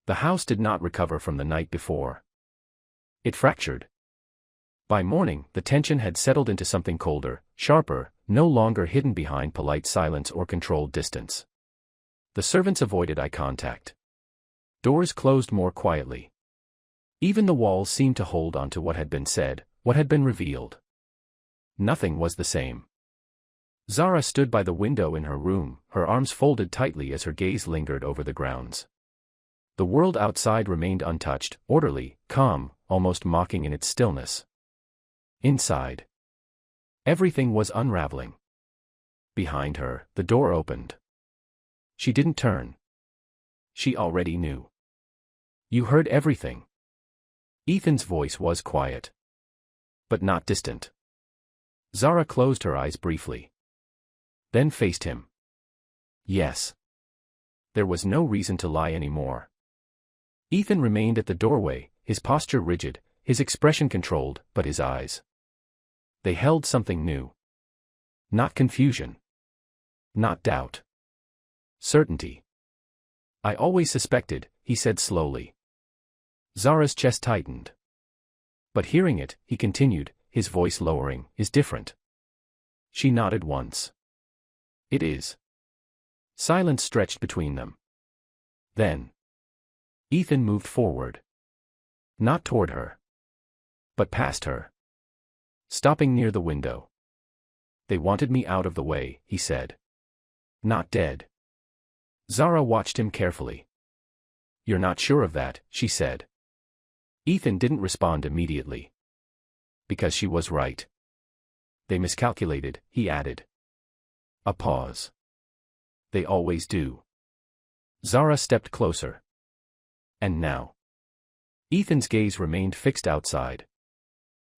The house did not recover from the night before. It fractured. By morning, the tension had settled into something colder, sharper, no longer hidden behind polite silence or controlled distance. The servants avoided eye contact. Doors closed more quietly. Even the walls seemed to hold on to what had been said, what had been revealed. Nothing was the same. Zara stood by the window in her room, her arms folded tightly as her gaze lingered over the grounds. The world outside remained untouched, orderly, calm, almost mocking in its stillness. Inside, everything was unraveling. Behind her, the door opened. She didn't turn. She already knew. You heard everything. Ethan's voice was quiet, but not distant. Zara closed her eyes briefly, then faced him. Yes. There was no reason to lie anymore. Ethan remained at the doorway, his posture rigid, his expression controlled, but his eyes. They held something new. Not confusion. Not doubt. Certainty. I always suspected, he said slowly. Zara's chest tightened. But hearing it, he continued, his voice lowering, is different. She nodded once. It is. Silence stretched between them. Then Ethan moved forward. Not toward her, but past her. Stopping near the window. They wanted me out of the way, he said. Not dead. Zara watched him carefully. You're not sure of that, she said. Ethan didn't respond immediately. Because she was right. They miscalculated, he added. A pause. They always do. Zara stepped closer. And now? Ethan's gaze remained fixed outside.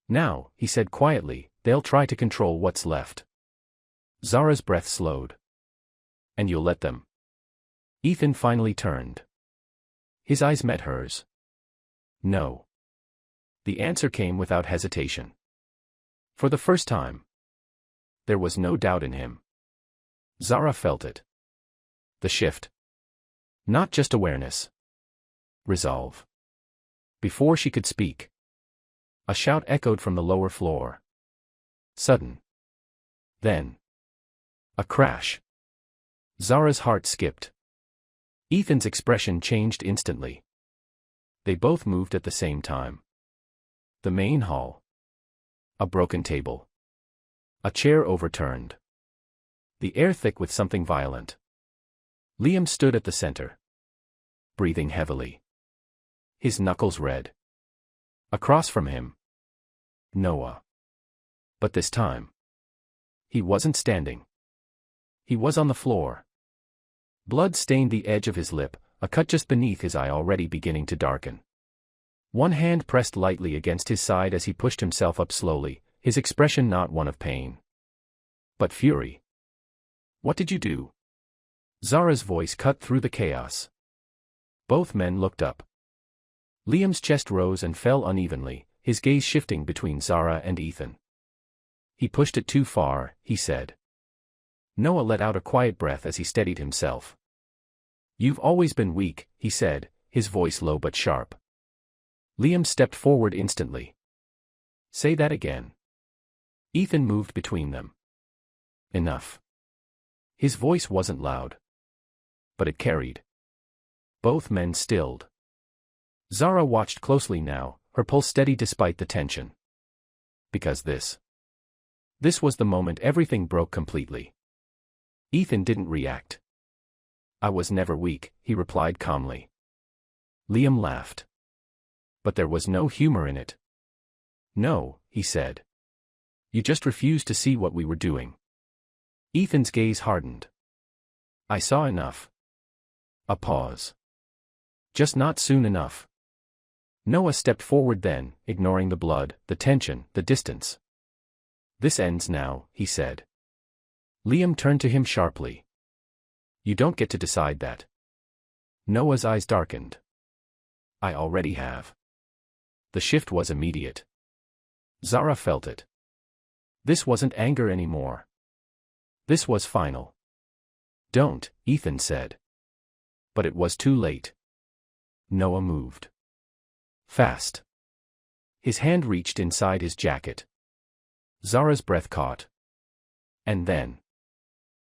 Now, he said quietly, they'll try to control what's left. Zara's breath slowed. And you'll let them? Ethan finally turned. His eyes met hers. No. The answer came without hesitation. For the first time. There was no doubt in him. Zara felt it. The shift. Not just awareness. Resolve. Before she could speak, a shout echoed from the lower floor. Sudden. Then. A crash. Zara's heart skipped. Ethan's expression changed instantly. They both moved at the same time. The main hall. A broken table. A chair overturned. The air thick with something violent. Liam stood at the center. Breathing heavily. His knuckles red. Across from him. Noah. But this time. He wasn't standing. He was on the floor. Blood stained the edge of his lip, a cut just beneath his eye already beginning to darken. One hand pressed lightly against his side as he pushed himself up slowly, his expression not one of pain, but fury. What did you do? Zara's voice cut through the chaos. Both men looked up. Liam's chest rose and fell unevenly, his gaze shifting between Zara and Ethan. He pushed it too far, he said. Noah let out a quiet breath as he steadied himself. You've always been weak, he said, his voice low but sharp. Liam stepped forward instantly. Say that again. Ethan moved between them. Enough. His voice wasn't loud. But it carried. Both men stilled. Zara watched closely now, her pulse steady despite the tension. Because this was the moment everything broke completely. Ethan didn't react. I was never weak, he replied calmly. Liam laughed. But there was no humor in it. No, he said. You just refused to see what we were doing. Ethan's gaze hardened. I saw enough. A pause. Just not soon enough. Noah stepped forward then, ignoring the blood, the tension, the distance. This ends now, he said. Liam turned to him sharply. You don't get to decide that. Noah's eyes darkened. I already have. The shift was immediate. Zara felt it. This wasn't anger anymore. This was final. Don't, Ethan said. But it was too late. Noah moved. Fast. His hand reached inside his jacket. Zara's breath caught. And then.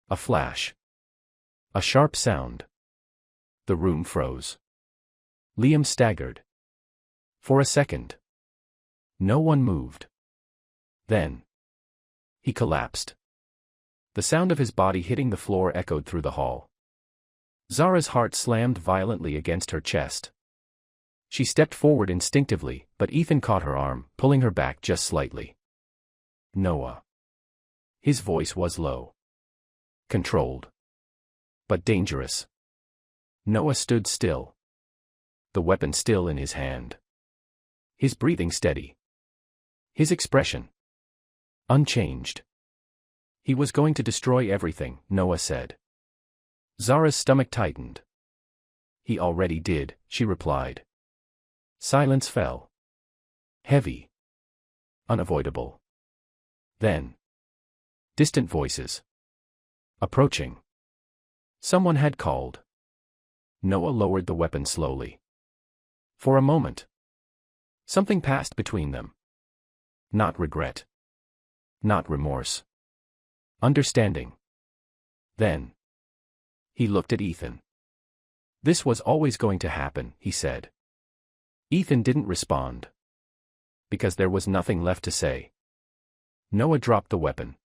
A flash. A sharp sound. The room froze. Liam staggered. For a second. No one moved. Then. He collapsed. The sound of his body hitting the floor echoed through the hall. Zara's heart slammed violently against her chest. She stepped forward instinctively, but Ethan caught her arm, pulling her back just slightly. Noah. His voice was low. Controlled. But dangerous. Noah stood still. The weapon still in his hand. His breathing steady. His expression unchanged. He was going to destroy everything, Noah said. Zara's stomach tightened. He already did, she replied. Silence fell. Heavy. Unavoidable. Then. Distant voices. Approaching. Someone had called. Noah lowered the weapon slowly. For a moment. Something passed between them. Not regret. Not remorse. Understanding. Then. He looked at Ethan. This was always going to happen, he said. Ethan didn't respond. Because there was nothing left to say. Noah dropped the weapon.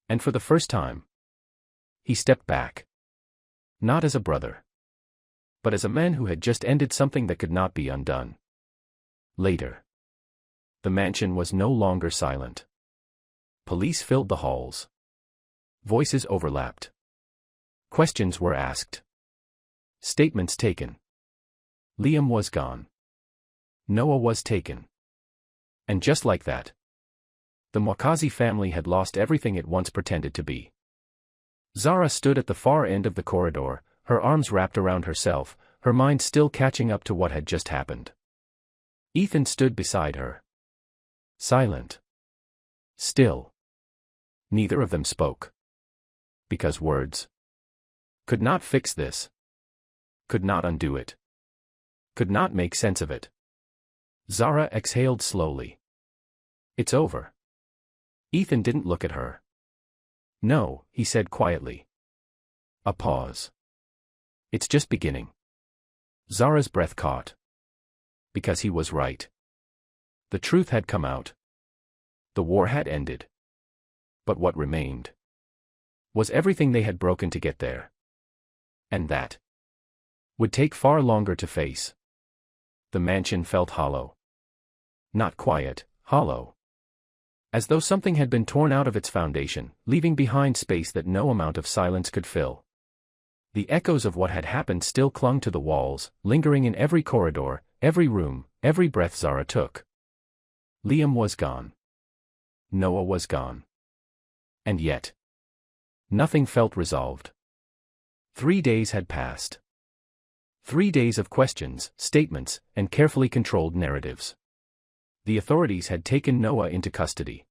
And for the first time, he stepped back. Not as a brother. But as a man who had just ended something that could not be undone. Later. The mansion was no longer silent. Police filled the halls. Voices overlapped. Questions were asked. Statements taken. Liam was gone. Noah was taken. And just like that, the Mwakazi family had lost everything it once pretended to be. Zara stood at the far end of the corridor, her arms wrapped around herself, her mind still catching up to what had just happened. Ethan stood beside her. Silent. Still. Neither of them spoke. Because words could not fix this. Could not undo it. Could not make sense of it. Zara exhaled slowly. It's over. Ethan didn't look at her. No, he said quietly. A pause. It's just beginning. Zara's breath caught. Because he was right. The truth had come out. The war had ended. But what remained was everything they had broken to get there. And that would take far longer to face. The mansion felt hollow. Not quiet, hollow. As though something had been torn out of its foundation, leaving behind space that no amount of silence could fill. The echoes of what had happened still clung to the walls, lingering in every corridor, every room, every breath Zara took. Liam was gone. Noah was gone. And yet, nothing felt resolved. 3 days had passed. 3 days of questions, statements, and carefully controlled narratives. The authorities had taken Noah into custody.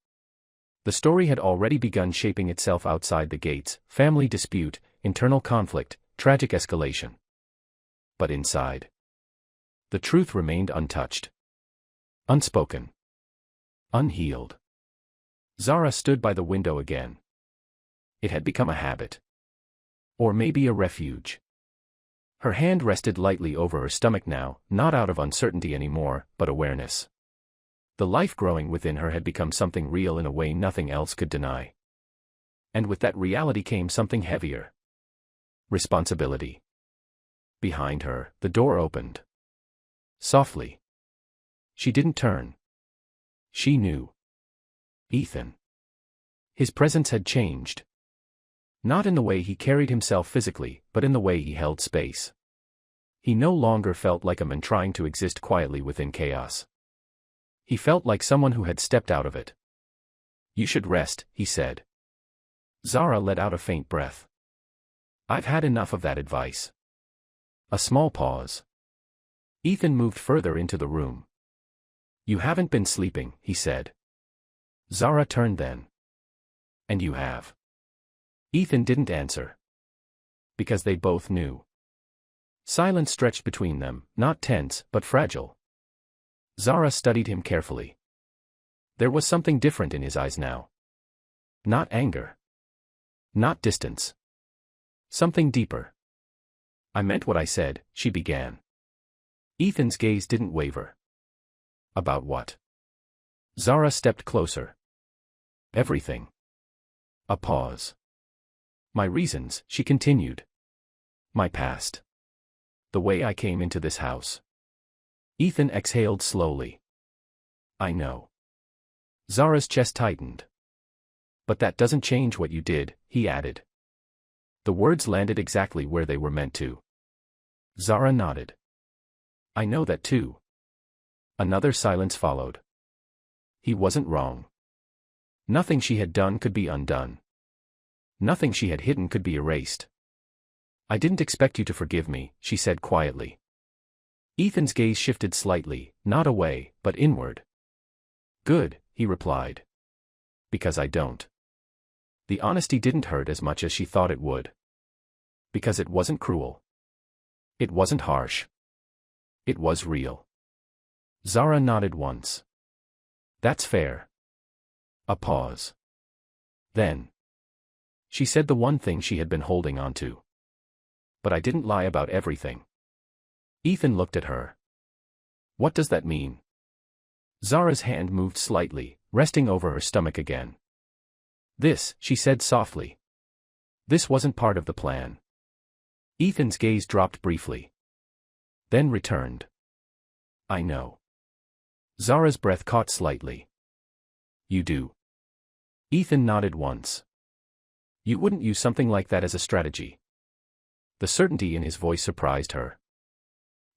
The story had already begun shaping itself outside the gates: family dispute, internal conflict, tragic escalation. But inside, the truth remained untouched. Unspoken. Unhealed. Zara stood by the window again. It had become a habit. Or maybe a refuge. Her hand rested lightly over her stomach now, not out of uncertainty anymore, but awareness. The life growing within her had become something real in a way nothing else could deny. And with that reality came something heavier. Responsibility. Behind her, the door opened. Softly. She didn't turn. She knew. Ethan. His presence had changed. Not in the way he carried himself physically, but in the way he held space. He no longer felt like a man trying to exist quietly within chaos. He felt like someone who had stepped out of it. You should rest, he said. Zara let out a faint breath. I've had enough of that advice. A small pause. Ethan moved further into the room. You haven't been sleeping, he said. Zara turned then. And you have. Ethan didn't answer. Because they both knew. Silence stretched between them, not tense, but fragile. Zara studied him carefully. There was something different in his eyes now. Not anger. Not distance. Something deeper. I meant what I said, she began. Ethan's gaze didn't waver. About what? Zara stepped closer. Everything. A pause. My reasons, she continued. My past. The way I came into this house. Ethan exhaled slowly. I know. Zara's chest tightened. But that doesn't change what you did, he added. The words landed exactly where they were meant to. Zara nodded. I know that too. Another silence followed. He wasn't wrong. Nothing she had done could be undone. Nothing she had hidden could be erased. I didn't expect you to forgive me, she said quietly. Ethan's gaze shifted slightly, not away, but inward. Good, he replied. Because I don't. The honesty didn't hurt as much as she thought it would. Because it wasn't cruel. It wasn't harsh. It was real. Zara nodded once. That's fair. A pause. Then. She said the one thing she had been holding on to. But I didn't lie about everything. Ethan looked at her. What does that mean? Zara's hand moved slightly, resting over her stomach again. This, she said softly. This wasn't part of the plan. Ethan's gaze dropped briefly. Then returned. I know. Zara's breath caught slightly. You do. Ethan nodded once. You wouldn't use something like that as a strategy. The certainty in his voice surprised her.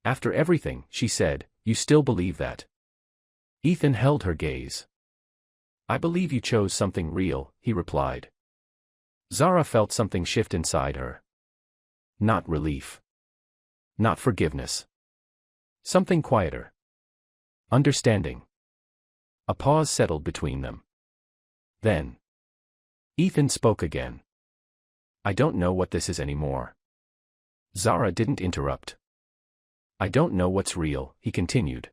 After everything, she said, you still believe that? Ethan held her gaze. I believe you chose something real, he replied. Zara felt something shift inside her. Not relief. Not forgiveness. Something quieter. Understanding. A pause settled between them. Then. Ethan spoke again. I don't know what this is anymore. Zara didn't interrupt. I don't know what's real, he continued.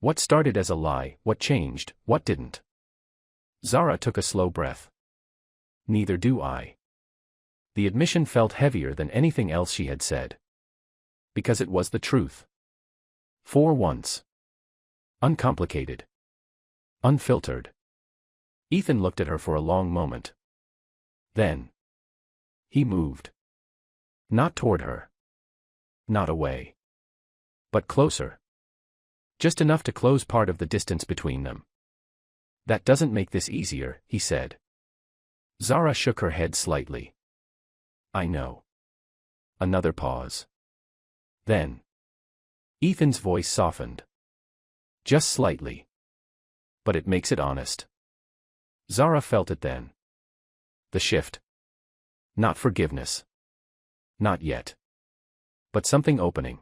What started as a lie, what changed, what didn't. Zara took a slow breath. Neither do I. The admission felt heavier than anything else she had said. Because it was the truth. For once. Uncomplicated. Unfiltered. Ethan looked at her for a long moment. Then. He moved. Not toward her. Not away. But closer. Just enough to close part of the distance between them. That doesn't make this easier, he said. Zara shook her head slightly. I know. Another pause. Then. Ethan's voice softened. Just slightly. But it makes it honest. Zara felt it then. The shift. Not forgiveness. Not yet. But something opening.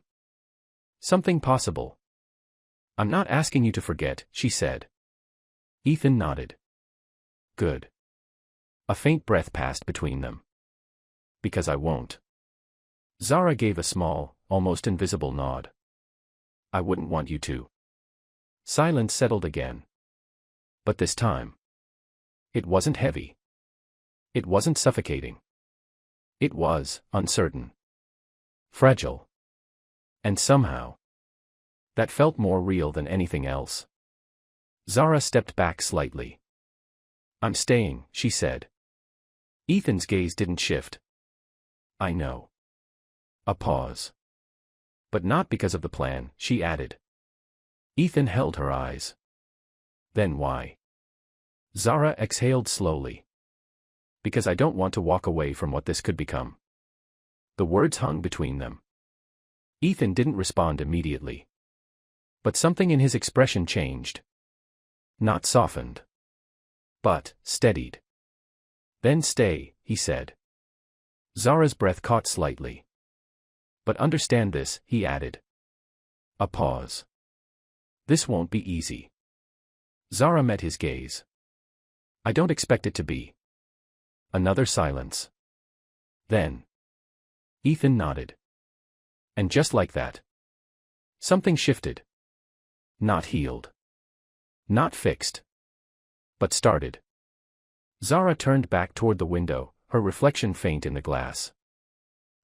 Something possible. I'm not asking you to forget, she said. Ethan nodded. Good. A faint breath passed between them. Because I won't. Zara gave a small, almost invisible nod. I wouldn't want you to. Silence settled again. But this time. It wasn't heavy. It wasn't suffocating. It was uncertain. Fragile. And somehow. That felt more real than anything else. Zara stepped back slightly. I'm staying, she said. Ethan's gaze didn't shift. I know. A pause. But not because of the plan, she added. Ethan held her eyes. Then why? Zara exhaled slowly. Because I don't want to walk away from what this could become. The words hung between them. Ethan didn't respond immediately. But something in his expression changed. Not softened. But steadied. Then stay, he said. Zara's breath caught slightly. But understand this, he added. A pause. This won't be easy. Zara met his gaze. I don't expect it to be. Another silence. Then. Ethan nodded. And just like that, something shifted. Not healed. Not fixed. But started. Zara turned back toward the window, her reflection faint in the glass.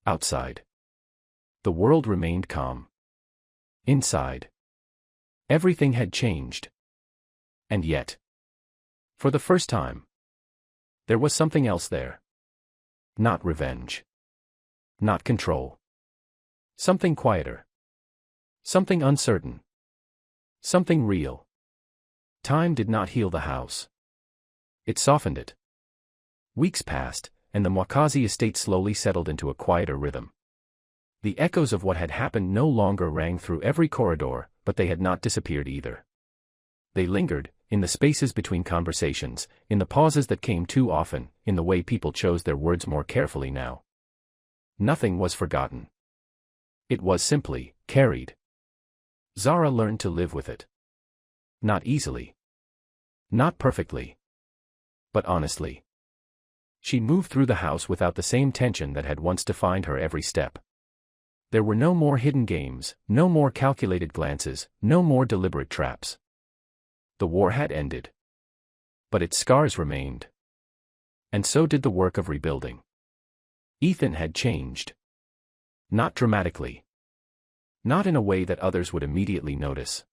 Outside, the world remained calm. Inside, everything had changed. And yet, for the first time, there was something else there. Not revenge. Not control. Something quieter. Something uncertain. Something real. Time did not heal the house. It softened it. Weeks passed, and the Mwakazi estate slowly settled into a quieter rhythm. The echoes of what had happened no longer rang through every corridor, but they had not disappeared either. They lingered, in the spaces between conversations, in the pauses that came too often, in the way people chose their words more carefully now. Nothing was forgotten. It was simply carried. Zara learned to live with it. Not easily. Not perfectly. But honestly. She moved through the house without the same tension that had once defined her every step. There were no more hidden games, no more calculated glances, no more deliberate traps. The war had ended. But its scars remained. And so did the work of rebuilding. Ethan had changed. Not dramatically. Not in a way that others would immediately notice.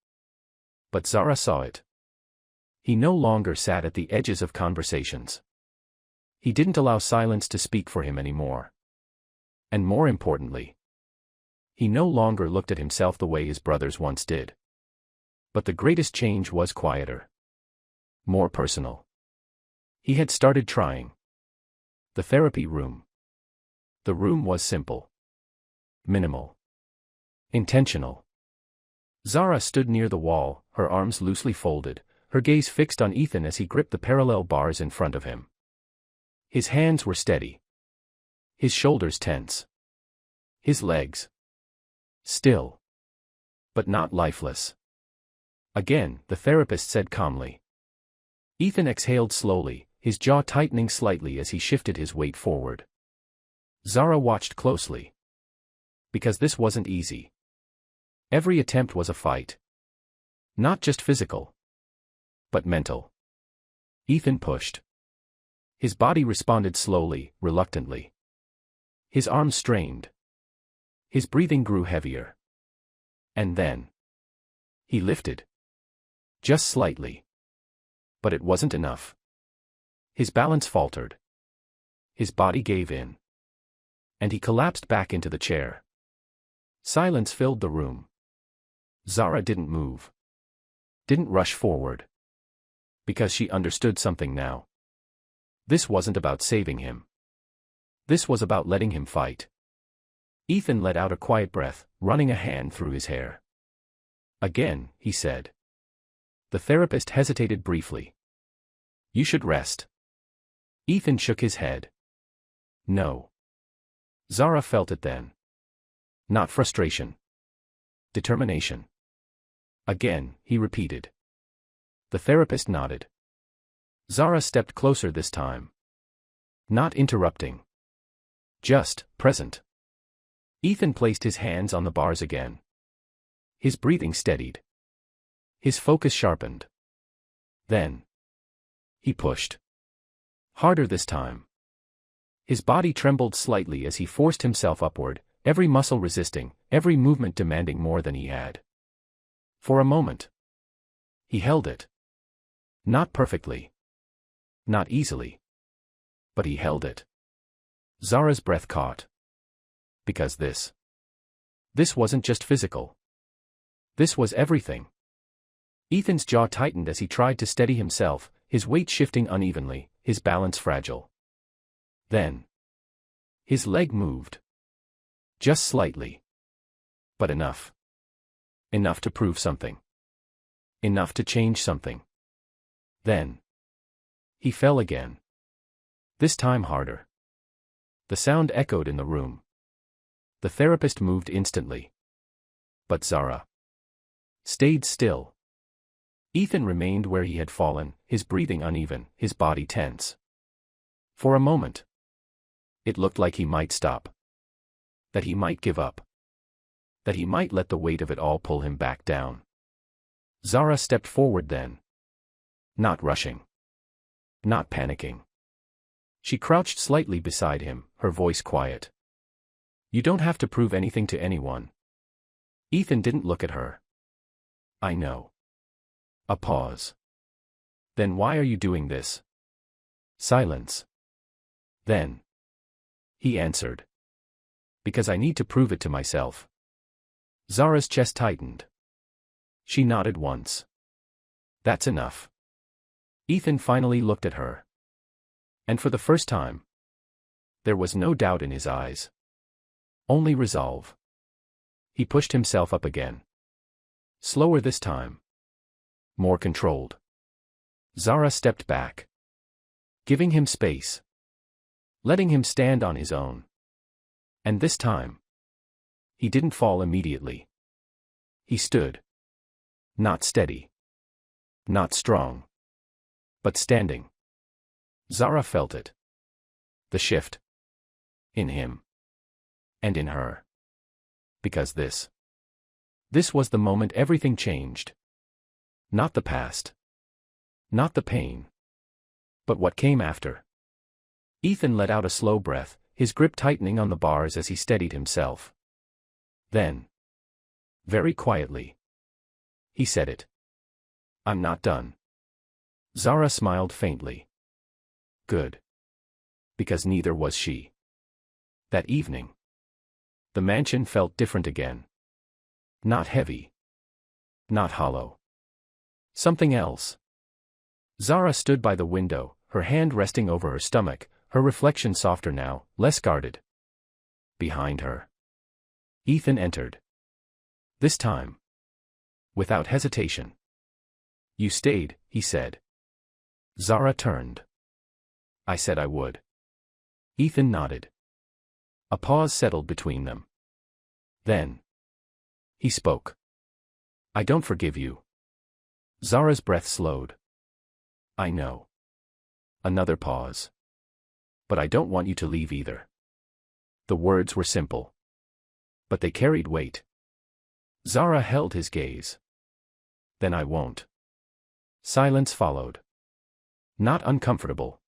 But Zara saw it. He no longer sat at the edges of conversations. He didn't allow silence to speak for him anymore. And more importantly, he no longer looked at himself the way his brothers once did. But the greatest change was quieter. More personal. He had started trying. The therapy room. The room was simple. Minimal. Intentional. Zara stood near the wall, her arms loosely folded, her gaze fixed on Ethan as he gripped the parallel bars in front of him. His hands were steady. His shoulders tense. His legs still. But not lifeless. Again, the therapist said calmly. Ethan exhaled slowly, his jaw tightening slightly as he shifted his weight forward. Zara watched closely. Because this wasn't easy. Every attempt was a fight. Not just physical. But mental. Ethan pushed. His body responded slowly, reluctantly. His arms strained. His breathing grew heavier. And then he lifted. Just slightly. But it wasn't enough. His balance faltered. His body gave in. And he collapsed back into the chair. Silence filled the room. Zara didn't move. Didn't rush forward. Because she understood something now. This wasn't about saving him. This was about letting him fight. Ethan let out a quiet breath, running a hand through his hair. Again, he said. The therapist hesitated briefly. You should rest. Ethan shook his head. No. Zara felt it then. Not frustration. Determination. Again, he repeated. The therapist nodded. Zara stepped closer this time. Not interrupting. Just present. Ethan placed his hands on the bars again. His breathing steadied. His focus sharpened. Then he pushed. Harder this time. His body trembled slightly as he forced himself upward, every muscle resisting, every movement demanding more than he had. For a moment, he held it. Not perfectly. Not easily. But he held it. Zara's breath caught. Because this wasn't just physical. This was everything. Ethan's jaw tightened as he tried to steady himself, his weight shifting unevenly, his balance fragile. Then his leg moved. Just slightly. But enough. Enough to prove something. Enough to change something. Then he fell again. This time harder. The sound echoed in the room. The therapist moved instantly. But Zara stayed still. Ethan remained where he had fallen, his breathing uneven, his body tense. For a moment, it looked like he might stop. That he might give up. that he might let the weight of it all pull him back down. Zara stepped forward then. Not rushing. Not panicking. She crouched slightly beside him, her voice quiet. You don't have to prove anything to anyone. Ethan didn't look at her. I know. A pause. Then why are you doing this? Silence. Then. He answered. Because I need to prove it to myself. Zara's chest tightened. She nodded once. That's enough. Ethan finally looked at her. And for the first time, there was no doubt in his eyes. Only resolve. He pushed himself up again. Slower this time. More controlled. Zara stepped back. Giving him space. Letting him stand on his own. And this time, he didn't fall immediately. He stood. Not steady. Not strong. But standing. Zara felt it. The shift. In him. And in her. Because this was the moment everything changed. Not the past. Not the pain. But what came after. Ethan let out a slow breath, his grip tightening on the bars as he steadied himself. Then. Very quietly. He said it. I'm not done. Zara smiled faintly. Good. Because neither was she. That evening. The mansion felt different again. Not heavy. Not hollow. Something else. Zara stood by the window, her hand resting over her stomach, her reflection softer now, less guarded. Behind her. Ethan entered. This time. Without hesitation. You stayed, he said. Zara turned. I said I would. Ethan nodded. A pause settled between them. Then. He spoke. I don't forgive you. Zara's breath slowed. I know. Another pause. But I don't want you to leave either. The words were simple. But they carried weight. Zara held his gaze. Then I won't. Silence followed. Not uncomfortable.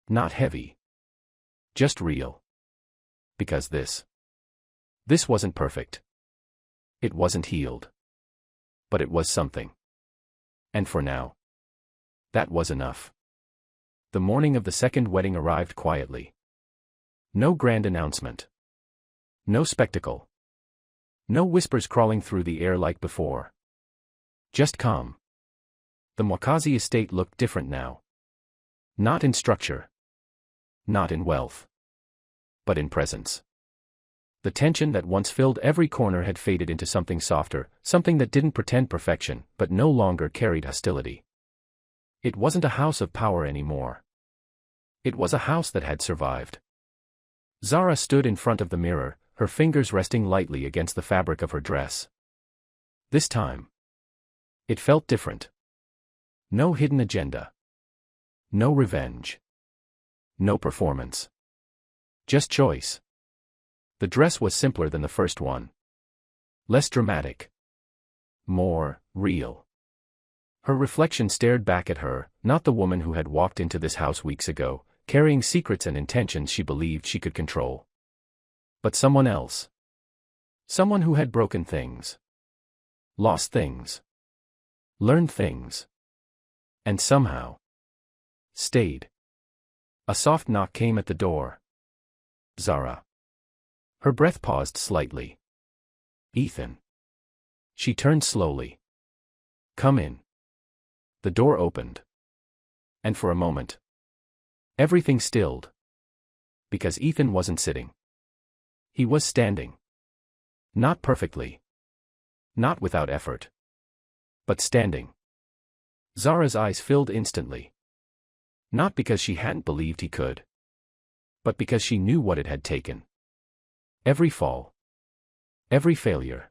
Not heavy. Just real. Because this wasn't perfect. It wasn't healed. But it was something. And for now. That was enough. The morning of the second wedding arrived quietly. No grand announcement. No spectacle. No whispers crawling through the air like before. Just calm. The Mwakazi estate looked different now. Not in structure. Not in wealth. But in presence. The tension that once filled every corner had faded into something softer, something that didn't pretend perfection, but no longer carried hostility. It wasn't a house of power anymore. It was a house that had survived. Zara stood in front of the mirror, her fingers resting lightly against the fabric of her dress. This time. It felt different. No hidden agenda. No revenge. No performance. Just choice. The dress was simpler than the first one. Less dramatic. More real. Her reflection stared back at her, not the woman who had walked into this house weeks ago, carrying secrets and intentions she believed she could control. But someone else. Someone who had broken things. Lost things. Learned things. And somehow. Stayed. A soft knock came at the door. Zara. Her breath paused slightly. Ethan. She turned slowly. Come in. The door opened. And for a moment. Everything stilled. Because Ethan wasn't sitting. He was standing. Not perfectly. Not without effort. But standing. Zara's eyes filled instantly. Not because she hadn't believed he could. But because she knew what it had taken. Every fall. Every failure.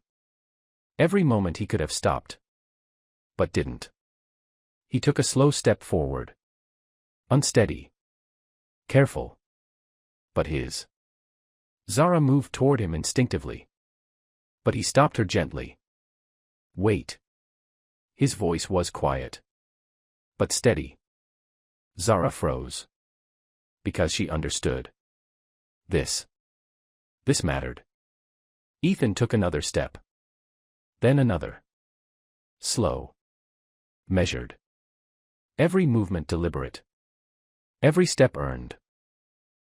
Every moment he could have stopped. But didn't. He took a slow step forward. Unsteady. Careful. But his. Zara moved toward him instinctively. But he stopped her gently. Wait. His voice was quiet, but steady. Zara froze. Because she understood. This mattered. Ethan took another step. Then another. Slow. Measured. Every movement deliberate. Every step earned.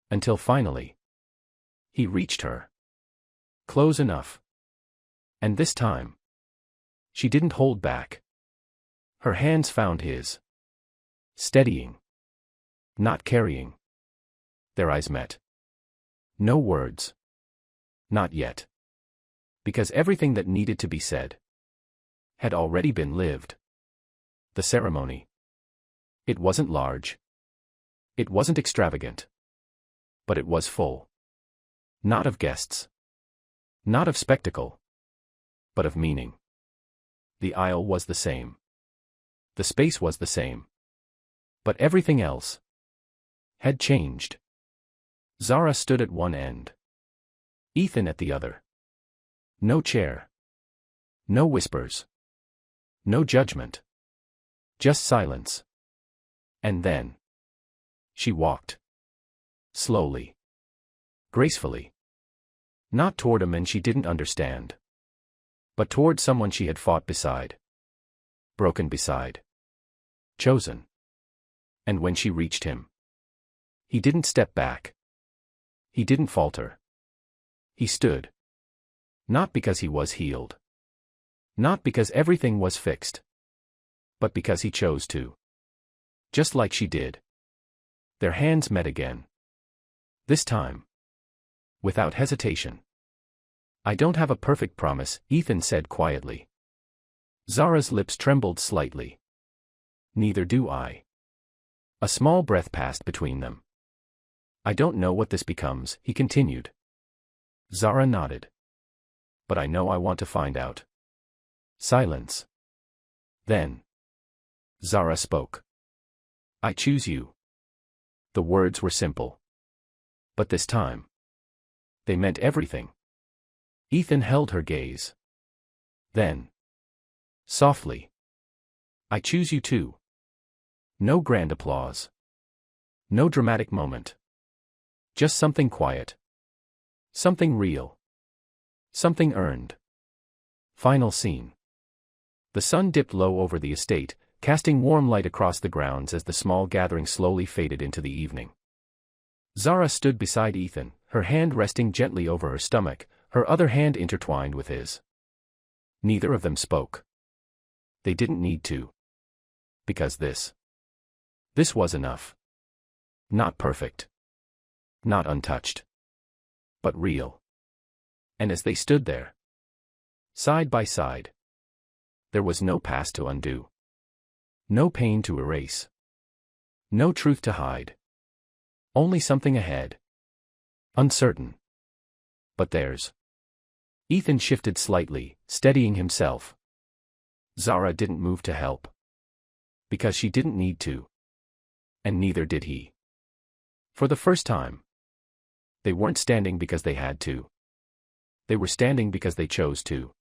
Until finally, he reached her. Close enough. And this time, she didn't hold back. Her hands found his. Steadying. Not carrying. Their eyes met. No words. Not yet. Because everything that needed to be said had already been lived. The ceremony. It wasn't large. It wasn't extravagant. But it was full. Not of guests. Not of spectacle. But of meaning. The aisle was the same. The space was the same. But everything else had changed. Zara stood at one end. Ethan at the other. No chair. No whispers. No judgment. Just silence. And then she walked. Slowly. Gracefully. Not toward a man she didn't understand. But toward someone she had fought beside. Broken beside. Chosen. And when she reached him, he didn't step back. He didn't falter. He stood. Not because he was healed. Not because everything was fixed. But because he chose to. Just like she did. Their hands met again. This time. Without hesitation. I don't have a perfect promise, Ethan said quietly. Zara's lips trembled slightly. Neither do I. A small breath passed between them. I don't know what this becomes, he continued. Zara nodded. But I know I want to find out. Silence. Then. Zara spoke. I choose you. The words were simple. But this time. They meant everything. Ethan held her gaze. Then. Softly. I choose you too. No grand applause. No dramatic moment. Just something quiet. Something real. Something earned. Final scene. The sun dipped low over the estate, casting warm light across the grounds as the small gathering slowly faded into the evening. Zara stood beside Ethan, her hand resting gently over her stomach, her other hand intertwined with his. Neither of them spoke. They didn't need to. Because this was enough. Not perfect. Not untouched. But real. And as they stood there, side by side, there was no past to undo. No pain to erase. No truth to hide. Only something ahead. Uncertain. But theirs. Ethan shifted slightly, steadying himself. Zara didn't move to help. Because she didn't need to. And neither did he. For the first time. They weren't standing because they had to. They were standing because they chose to.